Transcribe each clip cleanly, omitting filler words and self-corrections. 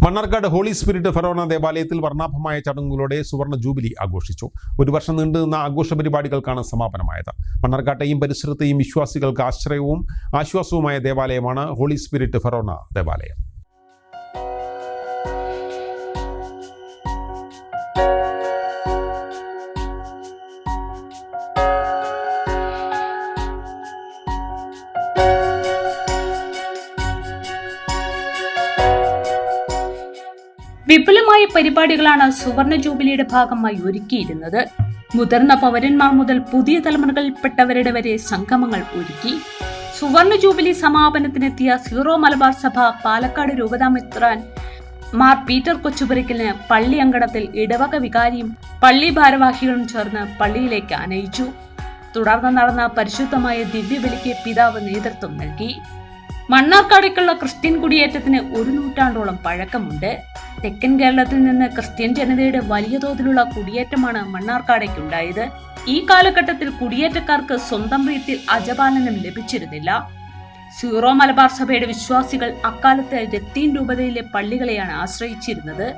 Mannarkkad holy spirit Forane ദേവാലയത്തിൽ വർണ്ണാഭമായ ചടങ്ങുകളോടെ സുവർണ ജൂബിലി ആഘോഷിച്ചു. ഒരു വർഷം നീണ്ടുനിന്ന ആഘോഷ പരിപാടികൾക്കാണ് സമാപനമായത്. മണ്ണാർക്കാട്ടെയും പരിസരത്തെയും വിശ്വാസികൾക്ക് ആശ്രയവും ആശ്വാസവുമായ ദേവാലയമാണ് ഹോളി സ്പിരിറ്റ് ഫെറോന ദേവാലയം. വിപുലമായ പരിപാടികളാണ് സുവർണ ജൂബിലിയുടെ ഭാഗമായി ഒരുക്കിയിരുന്നത്. മുതിർന്ന പൗരന്മാർ മുതൽ പുതിയ തലമുറകളിൽപ്പെട്ടവരുടെ വരെ സംഗമങ്ങൾ ഒരുക്കി. സുവർണ ജൂബിലി സമാപനത്തിനെത്തിയ സീറോ മലബാർ സഭ പാലക്കാട് രൂപതാമെത്രാൻ മാർ പീറ്റർ കൊച്ചുപുരയ്ക്കലിന് പള്ളി അങ്കണത്തിൽ ഇടവക വികാരിയും പള്ളി ഭാരവാഹികളും ചേർന്ന് പള്ളിയിലേക്ക് ആനയിച്ചു. തുടർന്ന് നടന്ന പരിശുദ്ധമായ ദിവ്യബലിക്ക് പിതാവ് നേതൃത്വം നൽകി. മണ്ണാർക്കാടേക്കുള്ള ക്രിസ്ത്യൻ കുടിയേറ്റത്തിന് 1 നൂറ്റാണ്ടോളം പഴക്കമുണ്ട്. തെക്കൻ കേരളത്തിൽ നിന്ന് ക്രിസ്ത്യൻ ജനതയുടെ വലിയ തോതിലുള്ള കുടിയേറ്റമാണ് മണ്ണാർക്കാടേക്കുണ്ടായത്. ഈ കാലഘട്ടത്തിൽ കുടിയേറ്റക്കാർക്ക് സ്വന്തം വീട്ടിൽ അജപാലനം ലഭിച്ചിരുന്നില്ല. സീറോ മലബാർ സഭയുടെ വിശ്വാസികൾ അക്കാലത്ത് ലത്തീൻ രൂപതയിലെ പള്ളികളെയാണ് ആശ്രയിച്ചിരുന്നത്.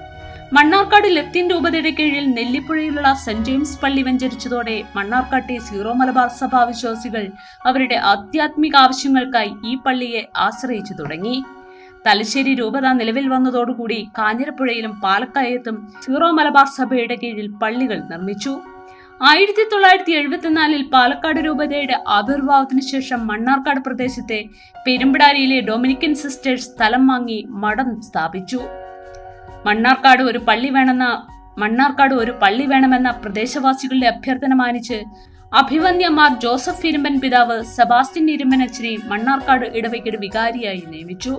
മണ്ണാർക്കാട് ലത്തീൻ രൂപതയുടെ കീഴിൽ നെല്ലിപ്പുഴയിലുള്ള സെന്റ് ജെയിംസ് പള്ളി വെഞ്ചരിച്ചതോടെ മണ്ണാർക്കാട്ടെ സീറോ മലബാർ സഭാ വിശ്വാസികൾ അവരുടെ ആധ്യാത്മിക ആവശ്യങ്ങൾക്കായി ഈ പള്ളിയെ ആശ്രയിച്ചു തുടങ്ങി. തലശ്ശേരി രൂപത നിലവിൽ വന്നതോടുകൂടി കാഞ്ഞിരപ്പുഴയിലും പാലക്കയത്തും സീറോ മലബാർ സഭയുടെ കീഴിൽ പള്ളികൾ നിർമ്മിച്ചു. 1974 പാലക്കാട് രൂപതയുടെ ആവിർഭാവത്തിനു ശേഷം മണ്ണാർക്കാട് പ്രദേശത്തെ പെരുമ്പിടാരിയിലെ ഡൊമിനിക്കൻ സിസ്റ്റേഴ്സ് സ്ഥലം വാങ്ങി മഠം സ്ഥാപിച്ചു. മണ്ണാർക്കാട് ഒരു പള്ളി വേണമെന്ന പ്രദേശവാസികളുടെ അഭ്യർത്ഥന മാനിച്ച് അഭിവന്യ മാർ ജോസഫ് ഇരുമ്പൻ പിതാവ് സെബാസ്റ്റ്യൻ ഇരുമ്പൻ അച്ഛനെ മണ്ണാർക്കാട് ഇടവകയുടെ വികാരിയായി നിയമിച്ചു.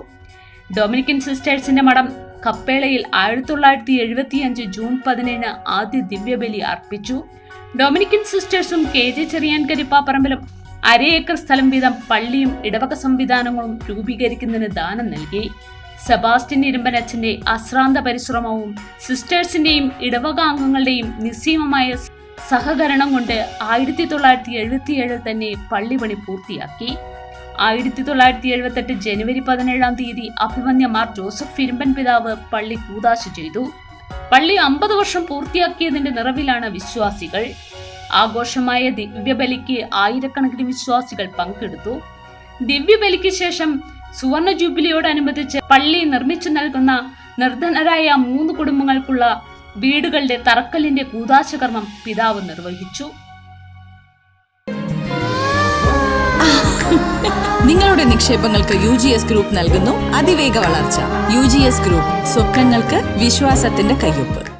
ഡൊമിനിക്കൻ സിസ്റ്റേഴ്സിന്റെ മഠം കപ്പേളയിൽ 1975 ജൂൺ 17 ആദ്യ ദിവ്യബലി അർപ്പിച്ചു. ഡൊമിനിക്കൻ സിസ്റ്റേഴ്സും KJ ചെറിയാൻകരിപ്പാപ്പറമ്പിലും 1/2 ഏക്കർ സ്ഥലം വീതം പള്ളിയും ഇടവക സംവിധാനങ്ങളും രൂപീകരിക്കുന്നതിന് ദാനം നൽകി. സെബാസ്റ്റ്യൻ ഇരുമ്പൻ അച്ഛന്റെ അശ്രാന്ത പരിശ്രമവും സിസ്റ്റേഴ്സിന്റെയും ഇടവക അംഗങ്ങളുടെയും നിസ്സീമമായ സഹകരണം കൊണ്ട് 1977 തന്നെ പള്ളി പണി പൂർത്തിയാക്കി. 1978 ജനുവരി 17 അഭിവന്യ മാർ ജോസഫ് ഇരുമ്പൻ പിതാവ് പള്ളി കൂദാശ ചെയ്തു. പള്ളി 50 വർഷം പൂർത്തിയാക്കിയതിന്റെ നിറവിലാണ് വിശ്വാസികൾ. ആഘോഷമായ ദിവ്യബലിക്ക് ആയിരക്കണക്കിന് വിശ്വാസികൾ പങ്കെടുത്തു. ദിവ്യബലിക്ക് ശേഷം സുവർണ ജൂബിലിയോടനുബന്ധിച്ച് പള്ളി നിർമ്മിച്ചു നൽകുന്ന നിർധനരായ 3 കുടുംബങ്ങൾക്കുള്ള വീടുകളുടെ തറക്കല്ലിന്റെ കൂദാശകർമ്മം പിതാവ് നിർവഹിച്ചു. നിങ്ങളുടെ നിക്ഷേപങ്ങൾക്ക് UGS ഗ്രൂപ്പ് നൽകുന്നു അതിവേഗ വളർച്ച. UGS ഗ്രൂപ്പ്, സ്വപ്നങ്ങൾക്ക് വിശ്വാസത്തിന്റെ കയ്യൊപ്പ്.